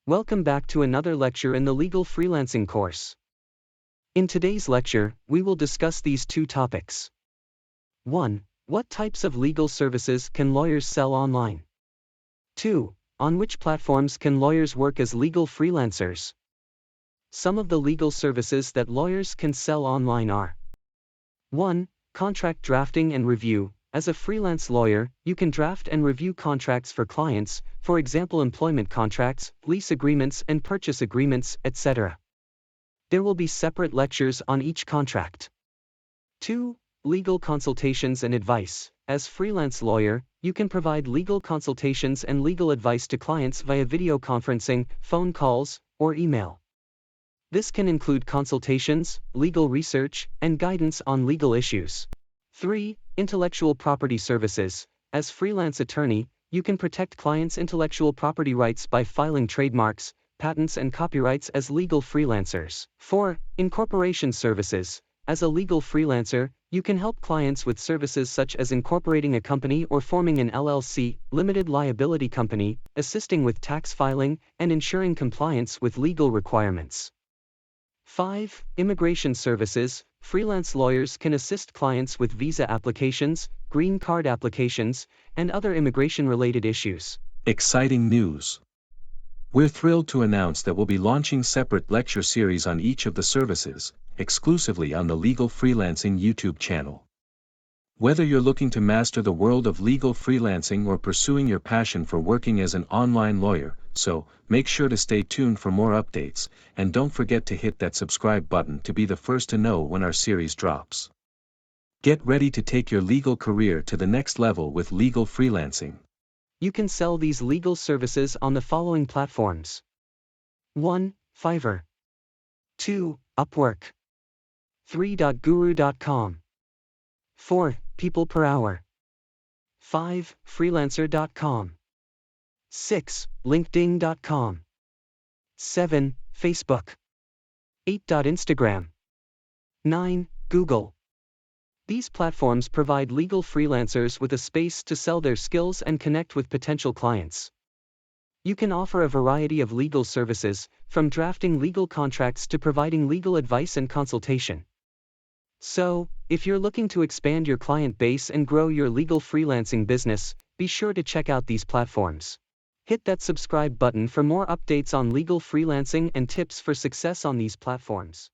Welcome back to another lecture in the legal freelancing course. In today's lecture, we will discuss these two topics. 1. What types of legal services can lawyers sell online? 2. On which platforms can lawyers work as legal freelancers? Some of the legal services that lawyers can sell online are 1. Contract drafting and review. As a freelance lawyer, you can draft and review contracts for clients, for example employment contracts, lease agreements and purchase agreements, etc. There will be separate lectures on each contract. 2. Legal consultations and advice. As freelance lawyer, you can provide legal consultations and legal advice to clients via video conferencing, phone calls, or email. This can include consultations, legal research, and guidance on legal issues. 3. Intellectual property services. As freelance attorney, you can protect clients' intellectual property rights by filing trademarks, patents and copyrights as legal freelancers. 4. Incorporation services. As a legal freelancer, you can help clients with services such as incorporating a company or forming an LLC, limited liability company, assisting with tax filing, and ensuring compliance with legal requirements. 5. Immigration services. Freelance lawyers can assist clients with visa applications, green card applications, and other immigration-related issues. Exciting news! We're thrilled to announce that we'll be launching separate lecture series on each of the services, exclusively on the Legal Freelancing YouTube channel. Whether you're looking to master the world of legal freelancing or pursuing your passion for working as an online lawyer, so make sure to stay tuned for more updates, and don't forget to hit that subscribe button to be the first to know when our series drops. Get ready to take your legal career to the next level with legal freelancing. You can sell these legal services on the following platforms. 1. Fiverr. 2. Upwork. 3. Guru.com. 4. People per hour. 5. Freelancer.com. 6. LinkedIn.com. 7. Facebook. 8. Instagram. 9. Google. These platforms provide legal freelancers with a space to sell their skills and connect with potential clients. You can offer a variety of legal services, from drafting legal contracts to providing legal advice and consultation. So, if you're looking to expand your client base and grow your legal freelancing business, be sure to check out these platforms. Hit that subscribe button for more updates on legal freelancing and tips for success on these platforms.